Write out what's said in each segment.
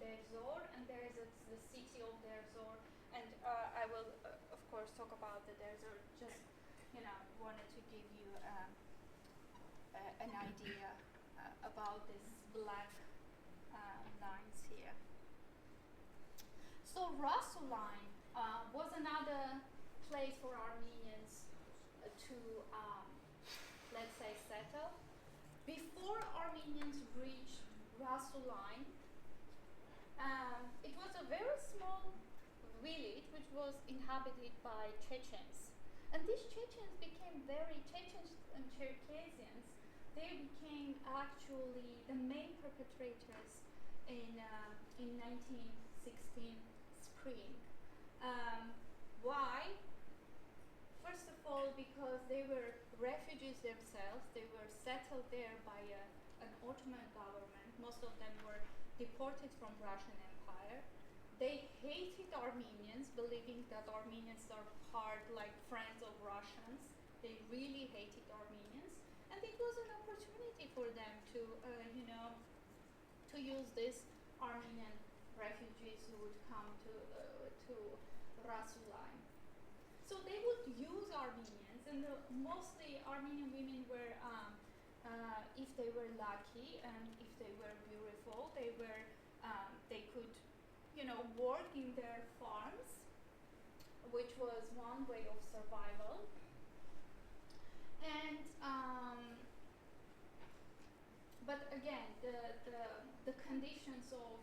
Deir Zor, and there is the city of Deir Zor, and I will, of course, talk about the Deir Zor. Just, wanted to give you an idea about these black lines here. So Rasuline was another place for Armenians to, let's say, settle. Before Armenians reached Rasuline, it was a very small village which was inhabited by Chechens. And these Chechens Chechens and Cherkessians, they became actually the main perpetrators in 1916 spring. Why? First of all, because they were refugees themselves. They were settled there by an Ottoman government. Most of them were deported from Russian Empire. They hated Armenians, believing that Armenians are like friends of Russians. They really hated Armenians, and it was an opportunity for them to use these Armenian refugees who would come to Rasuline. So they would use Armenians, and mostly Armenian women were, if they were lucky and if they were beautiful, they could, work in their farms, which was one way of survival. And but again, the conditions of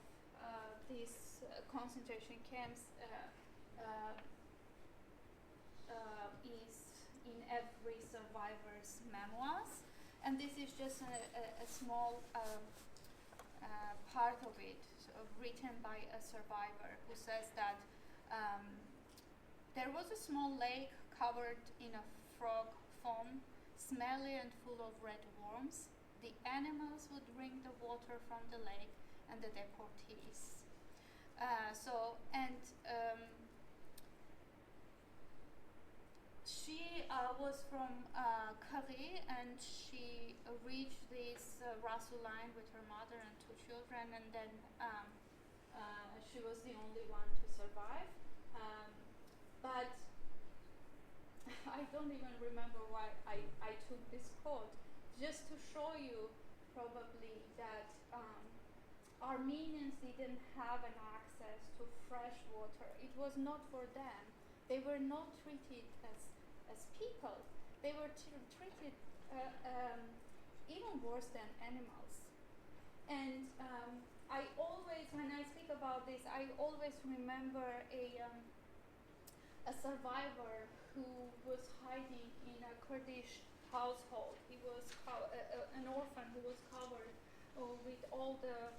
these concentration camps is in every survivor's memoirs, and this is just a small part of it, written by a survivor who says that there was a small lake covered in a frog foam, smelly and full of red worms. The animals would drink the water from the lake, and the deportees. She was from Kerek, and she reached this Rasuline with her mother and 2 children, and then she was the only one to survive. But I don't even remember why I took this quote, just to show you probably that Armenians didn't have an access to fresh water. It was not for them. They were not treated as people. They were treated even worse than animals. And I always, when I speak about this, I always remember a survivor who was hiding in a Kurdish household. He was an orphan who was covered with all the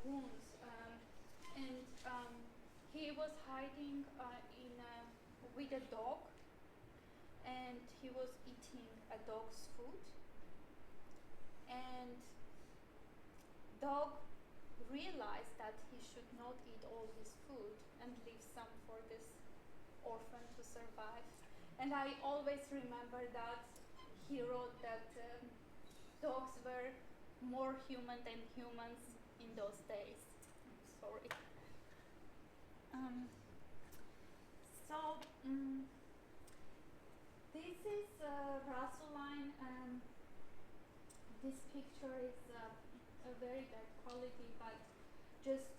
wounds, and he was hiding with a dog, and he was eating a dog's food, and dog realized that he should not eat all his food and leave some for this orphan to survive. And I always remember that he wrote that dogs were more human than humans in those days. Sorry. This is Rasuline. This picture is a very bad quality, but just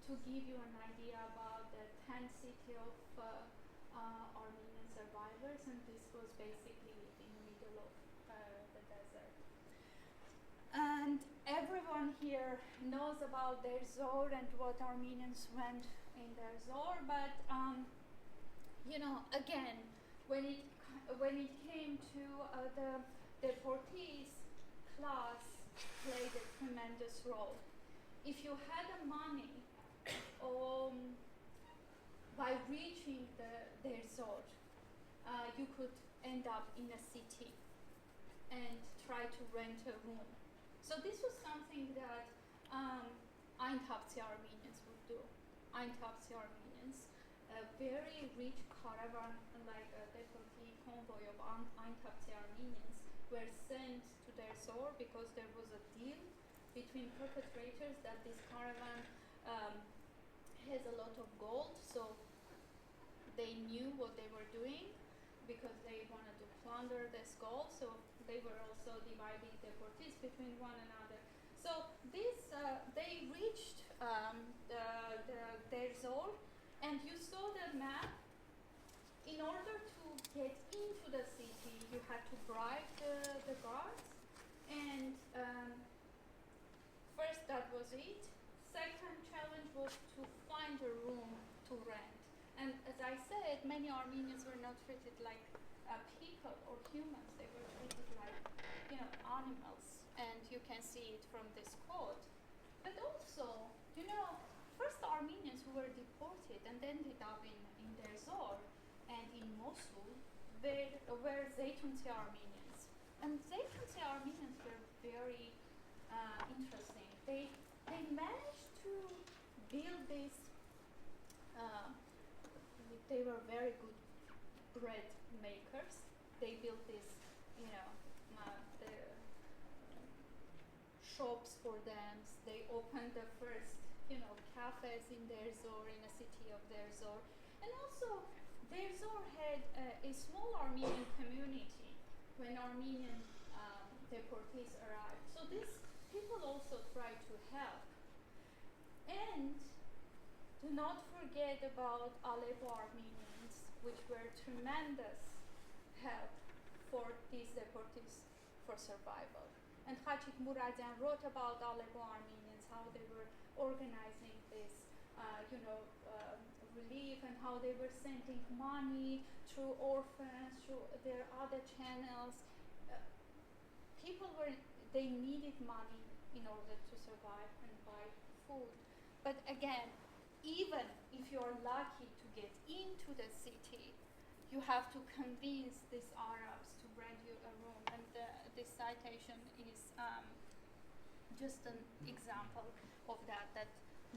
to give you an idea about the tent city of Armenian survivors, and this was basically in the middle of the desert. And everyone here knows about Deir Zor and what Armenians went in Deir Zor, but again, when it came to the deportees, class played a tremendous role. If you had the money, by reaching Deir Zor, you could end up in a city and try to rent a room. So this was something that Eintopsi Armenians would do. Eintopsi Armenians, a very rich caravan, like a deportee convoy of Eintopsi Armenians, were sent to Deir Zor because there was a deal between perpetrators that this caravan has a lot of gold, so they knew what they were doing because they wanted to plunder this gold, so they were also dividing deportees between one another. So this, they reached their zone, and you saw the map. In order to get into the city, you had to bribe the guards, and first that was it. Second challenge was to find a room to rent. And as I said, many Armenians were not treated like people or humans. They were treated like, animals. And you can see it from this quote. But also, first Armenians who were deported and ended up in Derzor and in Mosul were Zeytunsi Armenians. And Zeytunsi Armenians were very interesting. They managed to build this. They were very good bread makers. They built this, the shops for them. They opened the first, cafes in Derzor, in a city of Derzor. And also, Derzor had a small Armenian community when Armenian deportees arrived. So these people also tried to help. And do not forget about Aleppo Armenians, which were tremendous help for these deportees for survival. And Khachik Muradian wrote about Aleppo Armenians, how they were organizing this, relief, and how they were sending money through orphans, through their other channels. They needed money in order to survive and buy food. But again, even if you are lucky to get into the city, you have to convince these Arabs to rent you a room. And this citation is just an example of that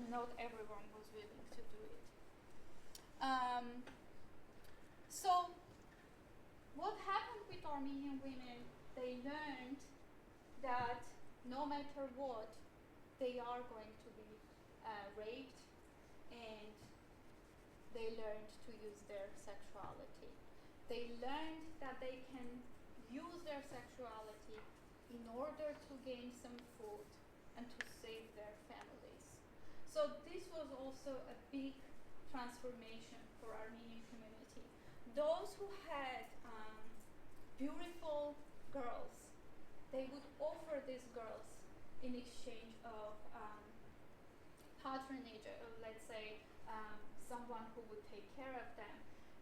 not everyone was willing to do it. So what happened with Armenian women? They learned that no matter what, they are going to be raped, and they learned to use their sexuality. They learned that they can use their sexuality in order to gain some food and to save their families. So this was also a big transformation for Armenian community. Those who had beautiful girls, they would offer these girls in exchange of patronage, let's say someone who would take care of them.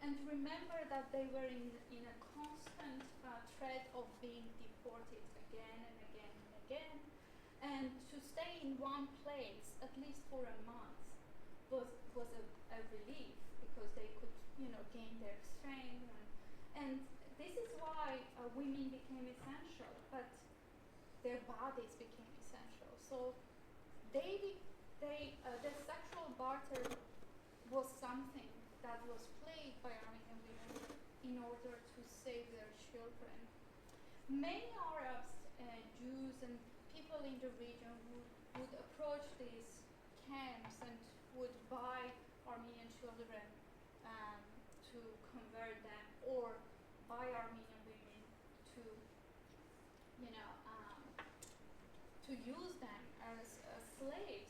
And remember that they were in a constant threat of being deported again and again and again. And to stay in one place, at least for a month, was a relief, because they could, gain their strength. And this is why women became essential, but their bodies became essential. So the sexual barter was something that was played by Armenian women in order to save their children. Many Arabs, Jews, and people in the region would approach these camps and would buy Armenian children to convert them, or buy Armenian women to use them as slaves.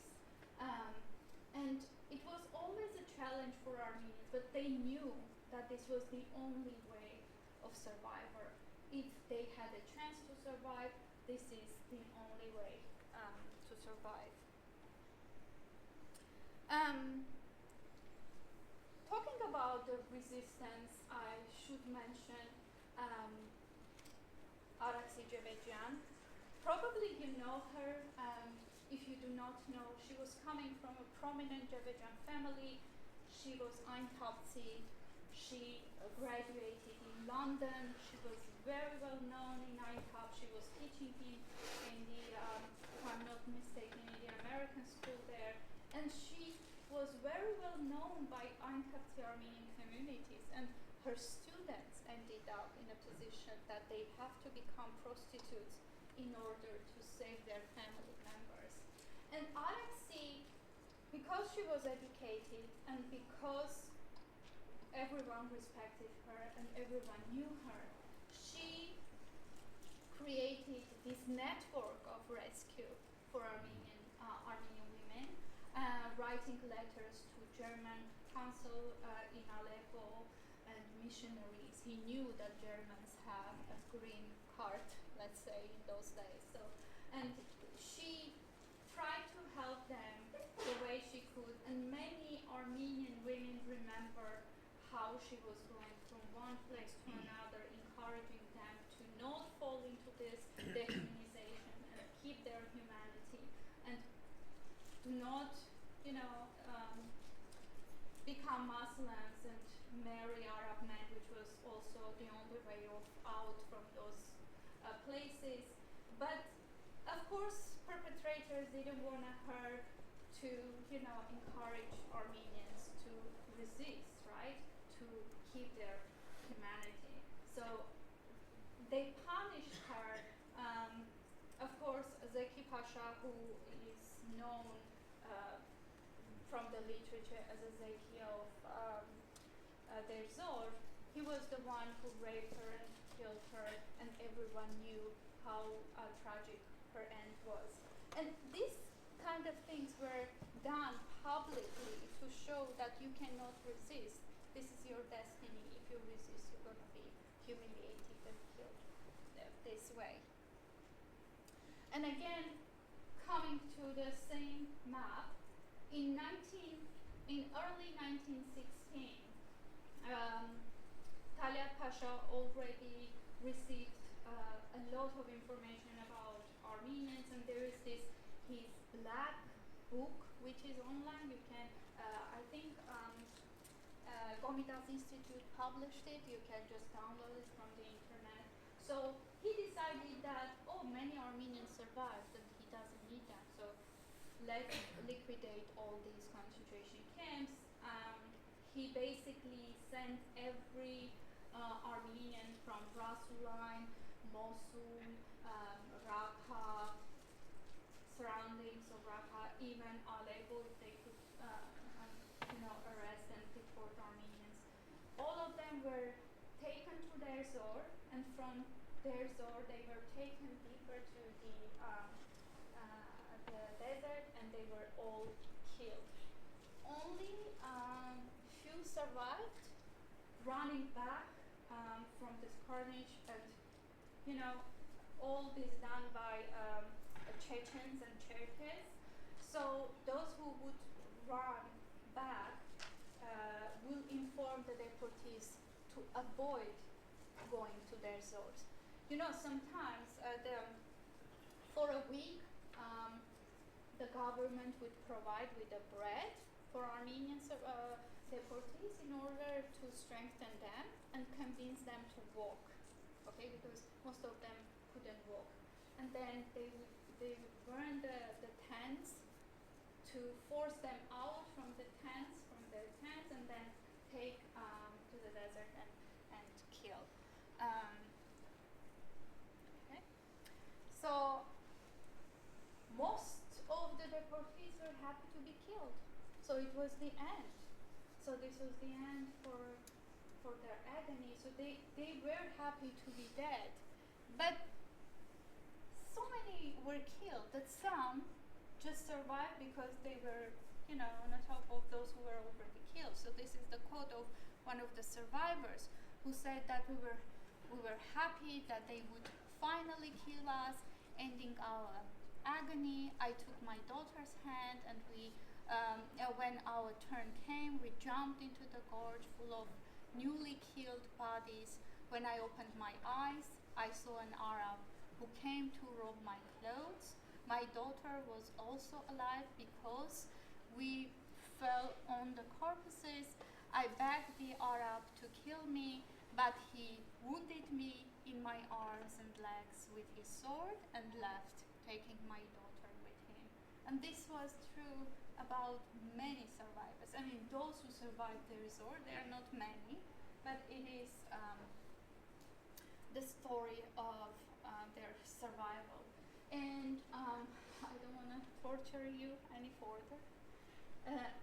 And it was always a challenge for Armenians, but they knew that this was the only way of survival. If they had a chance to survive, this is the only way to survive. Talking about the resistance, I should mention Aleksanyan. Probably you know her. If you do not know, she was coming from a prominent Jevejan family. She was Eintopsi. She graduated in London. She was very well known in Eintop. She was teaching in the, if I'm not mistaken, in the American school there. And she was very well known by Eintopsi Armenian communities. And her students ended up in a position that they have to become prostitutes in order to save their family members. And Alexei, because was educated and because everyone respected her and everyone knew her, she created this network of rescue for Armenian women, writing letters to German consul in Aleppo and missionaries. He knew that Germans have a green card, let's say, in those days. So, and she tried to help them the way she could, and many Armenian women remember how she was going from one place to another, encouraging them to not fall into this dehumanization and keep their humanity, and do not, become Muslims and marry Arab men, which was also the only way out from those places. But of course, perpetrators didn't want her to, encourage Armenians to resist, right? To keep their humanity. So they punished her. Of course, Zeki Pasha, who is known from the literature as a Zeki of their Zor, he was the one who raped her and killed her, and everyone knew how tragic her end was. And these kind of things were done publicly to show that you cannot resist. This is your destiny. If you resist, you're going to be humiliated and killed this way. And again, coming to the same map, in early 1916, Talat Pasha already received a lot of information about Armenians, and there is his black book, which is online. You can, I think, Gomidas Institute published it. You can just download it from the internet. So he decided that, many Armenians survived, and he doesn't need them. So let's liquidate all these concentration camps. He basically sent every Armenian from Rasuline, Mosul, Raqqa, surroundings of Raqqa, even Aleppo, if they could, arrest and deport Armenians. All of them were taken to their Zor, and from their Zor they were taken deeper to the desert, and they were all killed. Only few survived, running back from this carnage, and all this done by Chechens and Cherkess. So those who would run back will inform the deportees to avoid going to their Zors. Sometimes for a week, the government would provide with the bread for Armenian deportees in order to strengthen them and convince them to walk, okay, because most of them couldn't walk. And then they would burn the tents to force them out from their tents, and then take to the desert and kill. Okay. So most of the deportees were happy to be killed. So it was the end. So this was the end for their agony. So they were happy to be dead. But so many were killed that some just survived because they were, on the top of those who were already killed. So this is the quote of one of the survivors who said that we were happy that they would finally kill us, ending our agony. I took my daughter's hand, and when our turn came, we jumped into the gorge full of newly killed bodies. When I opened my eyes, I saw an Arab who came to rob my clothes. My daughter was also alive because we fell on the corpses. I begged the Arab to kill me, but he wounded me in my arms and legs with his sword and left, taking my daughter with him. And this was true about many survivors. I mean, those who survived the resort, there are not many, but it is the story of their survival. And I don't want to torture you any further.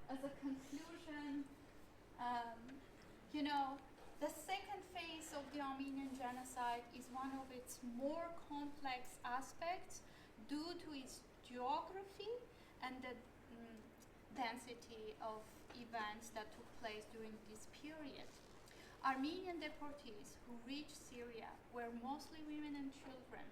as a conclusion, the second phase of the Armenian genocide is one of its more complex aspects due to its geography and the density of events that took place during this period. Armenian deportees who reached Syria were mostly women and children.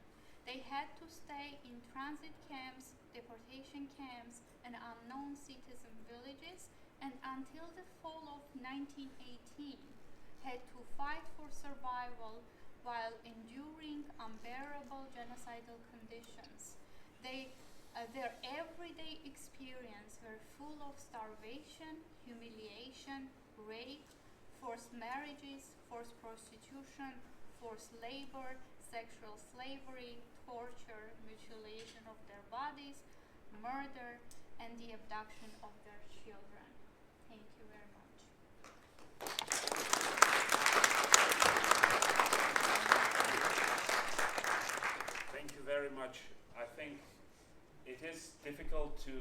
They had to stay in transit camps, deportation camps, and unknown citizen villages, and until the fall of 1918, had to fight for survival while enduring unbearable genocidal conditions. Their everyday experience were full of starvation, humiliation, rape, forced marriages, forced prostitution, forced labor, sexual slavery, torture, mutilation of their bodies, murder, and the abduction of their children. Thank you very much. Thank you very much. I think it is difficult to